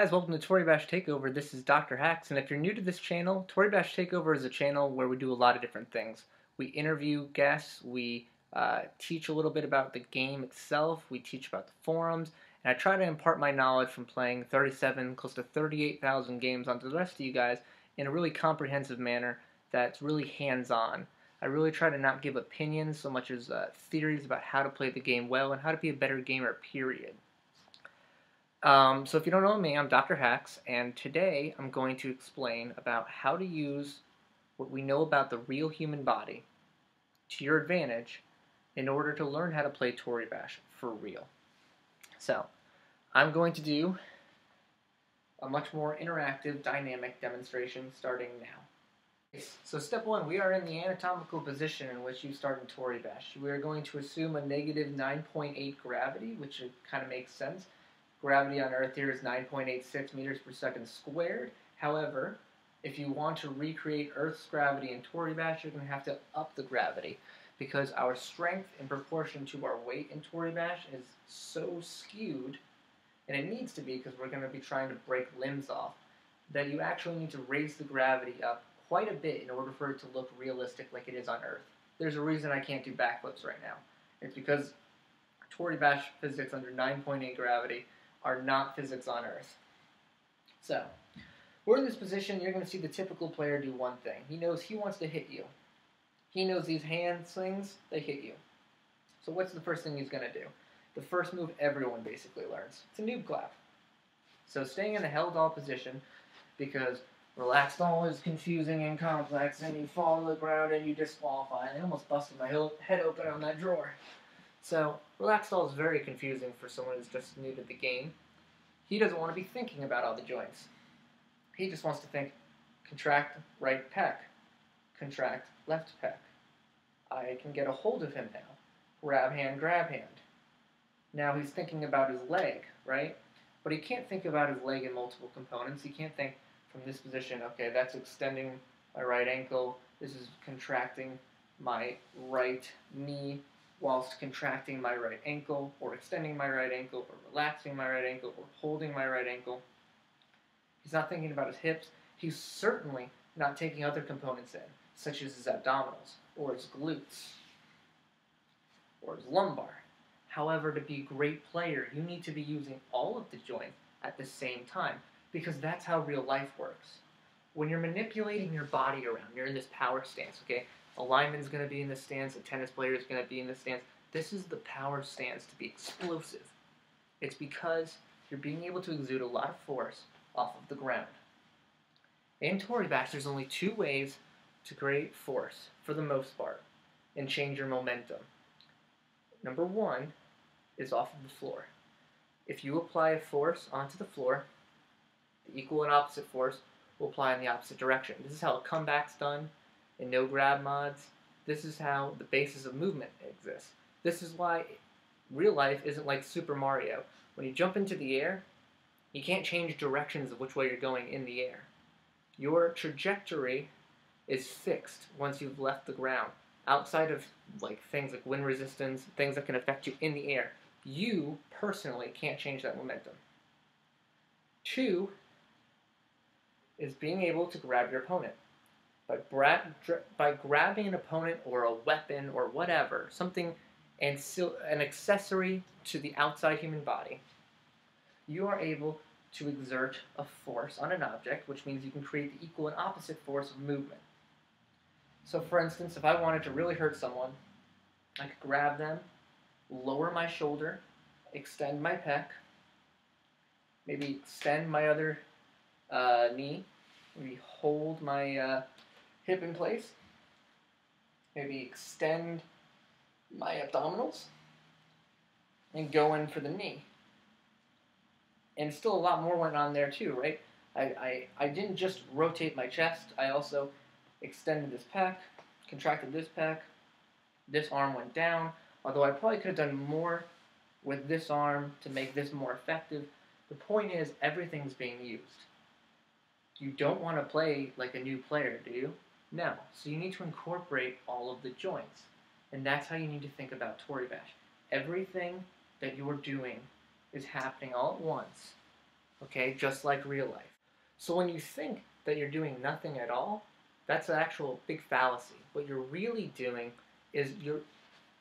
guys, welcome to Toribash Takeover. This is DrHax, and if you're new to this channel, Toribash Takeover is a channel where we do a lot of different things. We interview guests, we teach a little bit about the game itself, we teach about the forums, and I try to impart my knowledge from playing 37, close to 38,000 games onto the rest of you guys in a really comprehensive manner that's really hands-on. I really try to not give opinions so much as theories about how to play the game well and how to be a better gamer, period. So if you don't know me, I'm DrHax, and today I'm going to explain about how to use what we know about the real human body to your advantage in order to learn how to play Toribash for real. So, I'm going to do a much more interactive, dynamic demonstration starting now. So step one, we are in the anatomical position in which you start in Toribash. We are going to assume a negative 9.8 gravity, which kind of makes sense. Gravity on Earth here is 9.86 meters per second squared. However, if you want to recreate Earth's gravity in Toribash, you're going to have to up the gravity because our strength in proportion to our weight in Toribash is so skewed, and it needs to be because we're going to be trying to break limbs off, that you actually need to raise the gravity up quite a bit in order for it to look realistic like it is on Earth. There's a reason I can't do backflips right now. It's because Toribash physics under 9.8 gravity are not physics on Earth. So, we're in this position, you're going to see the typical player do one thing. He knows he wants to hit you. He knows these hand slings, they hit you. So what's the first thing he's going to do? The first move everyone basically learns. It's a noob clap. So staying in a held all position, because relaxed all is confusing and complex, and you fall to the ground and you disqualify. I almost busted my head open on that drawer. So, relaxed all is very confusing for someone who's just new to the game. He doesn't want to be thinking about all the joints. He just wants to think, contract right pec, contract left pec. I can get a hold of him now. Grab hand, grab hand. Now he's thinking about his leg, right? But he can't think about his leg in multiple components. He can't think from this position, okay, that's extending my right ankle. This is contracting my right knee, whilst contracting my right ankle, or extending my right ankle, or relaxing my right ankle, or holding my right ankle. He's not thinking about his hips. He's certainly not taking other components in, such as his abdominals, or his glutes, or his lumbar. However, to be a great player, you need to be using all of the joints at the same time, because that's how real life works. When you're manipulating your body around, you're in this power stance, okay? A lineman is going to be in this stance, a tennis player is going to be in this stance. This is the power stance to be explosive. It's because you're being able to exude a lot of force off of the ground. In Toribash, there's only two ways to create force, for the most part, and change your momentum. Number one is off of the floor. If you apply a force onto the floor, the equal and opposite force will apply in the opposite direction. This is how a comeback's done. In no grab mods, this is how the basis of movement exists. This is why real life isn't like Super Mario. When you jump into the air, you can't change directions of which way you're going in the air. Your trajectory is fixed once you've left the ground. Outside of like things like wind resistance, things that can affect you in the air, you personally can't change that momentum. Two is being able to grab your opponent. By grabbing an opponent or a weapon or whatever, something, and an accessory to the outside human body, you are able to exert a force on an object, which means you can create the equal and opposite force of movement. So for instance, if I wanted to really hurt someone, I could grab them, lower my shoulder, extend my pec, maybe extend my other knee, maybe hold my hip in place, maybe extend my abdominals, and go in for the knee. And still a lot more went on there too, right? I didn't just rotate my chest, I also extended this pec, contracted this pec, this arm went down, although I probably could have done more with this arm to make this more effective. The point is, everything's being used. You don't want to play like a new player, do you? No. So you need to incorporate all of the joints. And that's how you need to think about Toribash. Everything that you're doing is happening all at once okay, just like real life. So when you think that you're doing nothing at all, that's an actual big fallacy. What you're really doing is you're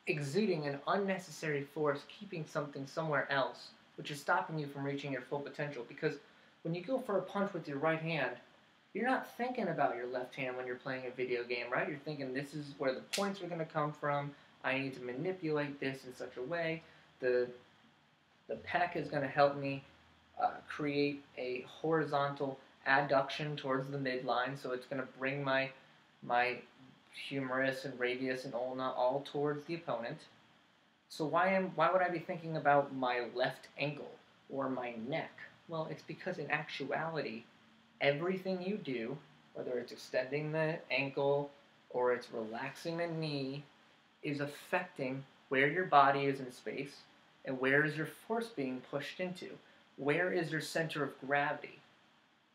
exuding an unnecessary force, keeping something somewhere else, which is stopping you from reaching your full potential. Because when you go for a punch with your right hand, you're not thinking about your left hand when you're playing a video game, right? You're thinking, this is where the points are going to come from. I need to manipulate this in such a way. The pec is going to help me create a horizontal adduction towards the midline, so it's going to bring my humerus and radius and ulna all towards the opponent. So why would I be thinking about my left ankle or my neck? Well, it's because in actuality, everything you do, whether it's extending the ankle or it's relaxing the knee, is affecting where your body is in space and where is your force being pushed into. Where is your center of gravity?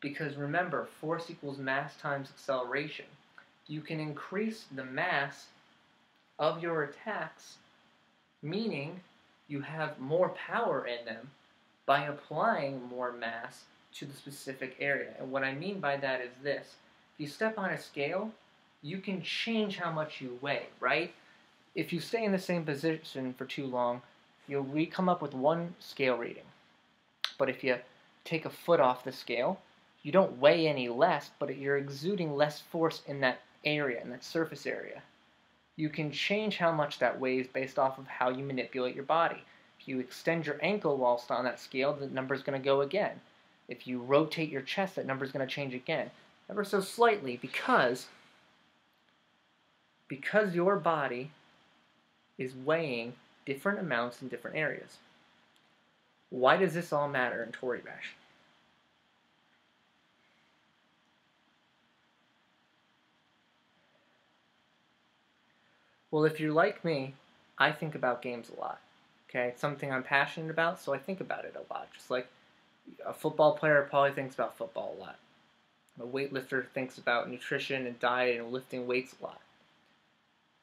Because remember, force equals mass times acceleration. You can increase the mass of your attacks, meaning you have more power in them by applying more mass to the specific area. And what I mean by that is this. If you step on a scale, you can change how much you weigh, right? If you stay in the same position for too long, you'll come up with one scale reading. But if you take a foot off the scale, you don't weigh any less, but you're exuding less force in that area, in that surface area. You can change how much that weighs based off of how you manipulate your body. If you extend your ankle whilst on that scale, the number's going to go again. If you rotate your chest, that number's going to change again. Ever so slightly, because your body is weighing different amounts in different areas. Why does this all matter in Toribash? Well, if you're like me, I think about games a lot. Okay, it's something I'm passionate about, so I think about it a lot. Just like a football player probably thinks about football a lot. A weightlifter thinks about nutrition and diet and lifting weights a lot.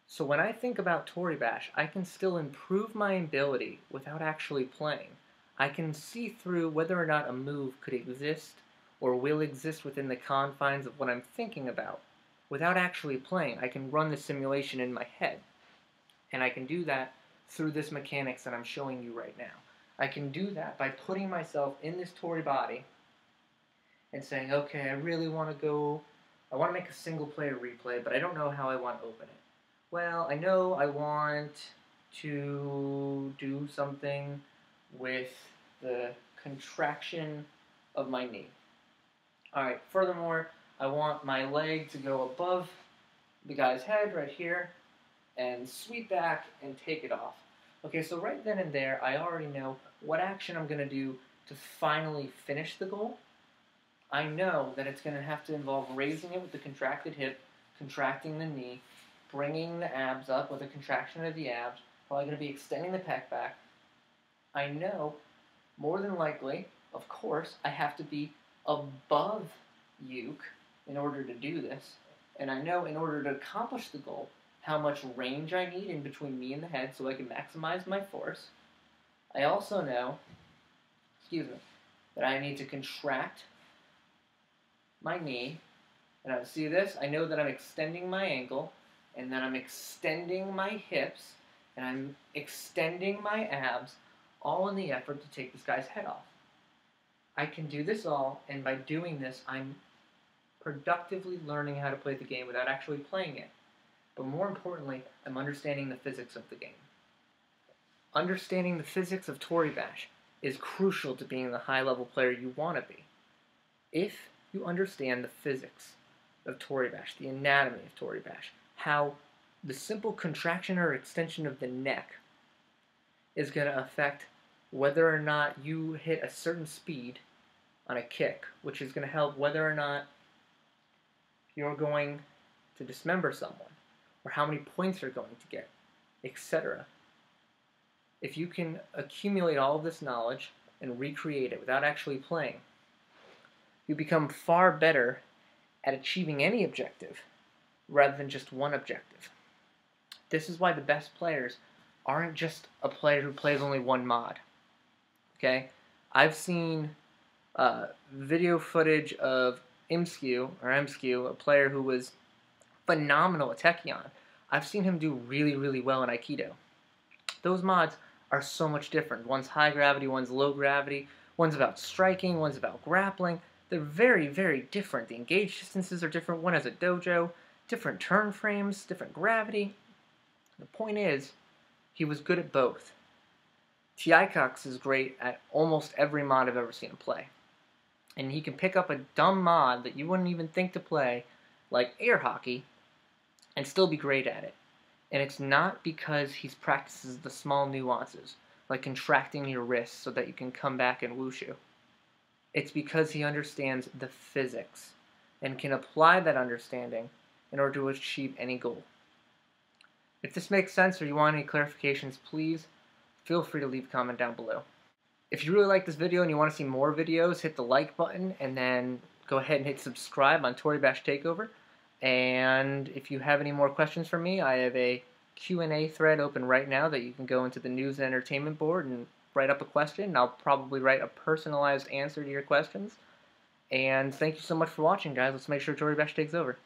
So when I think about Toribash, I can still improve my ability without actually playing. I can see through whether or not a move could exist or will exist within the confines of what I'm thinking about without actually playing. I can run the simulation in my head. And I can do that through this mechanics that I'm showing you right now. I can do that by putting myself in this Tori body and saying, okay, I really want to go, I want to make a single player replay, but I don't know how I want to open it. Well, I know I want to do something with the contraction of my knee. Alright, furthermore, I want my leg to go above the guy's head right here and sweep back and take it off. Okay, so right then and there, I already know what action I'm going to do to finally finish the goal. I know that it's going to have to involve raising it with the contracted hip, contracting the knee, bringing the abs up with a contraction of the abs, probably going to be extending the pec back. I know, more than likely, of course, I have to be above uke in order to do this. And I know in order to accomplish the goal, how much range I need in between me and the head so I can maximize my force. I also know, that I need to contract my knee. And I see this, I know that I'm extending my ankle, and then I'm extending my hips, and I'm extending my abs, all in the effort to take this guy's head off. I can do this all, and by doing this, I'm productively learning how to play the game without actually playing it. But more importantly, I'm understanding the physics of the game. Understanding the physics of Toribash is crucial to being the high-level player you want to be. If you understand the physics of Toribash, the anatomy of Toribash, how the simple contraction or extension of the neck is going to affect whether or not you hit a certain speed on a kick, which is going to help whether or not you're going to dismember someone, or how many points you're going to get, etc. If you can accumulate all of this knowledge and recreate it without actually playing, you become far better at achieving any objective rather than just one objective. This is why the best players aren't just a player who plays only one mod. Okay? I've seen video footage of Imskew, a player who was phenomenal at Techion. I've seen him do really, really well in Aikido. Those mods are so much different. One's high gravity, one's low gravity, one's about striking, one's about grappling. They're very, very different. The engage distances are different. One has a dojo, different turn frames, different gravity. The point is, he was good at both. DrHax is great at almost every mod I've ever seen him play. And he can pick up a dumb mod that you wouldn't even think to play, like air hockey, and still be great at it. And it's not because he practices the small nuances, like contracting your wrists so that you can come back and wushu. It's because he understands the physics and can apply that understanding in order to achieve any goal. If this makes sense or you want any clarifications, please feel free to leave a comment down below. If you really like this video and you want to see more videos, hit the like button and then go ahead and hit subscribe on Toribash Takeover. And if you have any more questions for me, I have a Q&A thread open right now that you can go into the news and entertainment board and write up a question. I'll probably write a personalized answer to your questions. And thank you so much for watching, guys. Let's make sure Toribash takes over.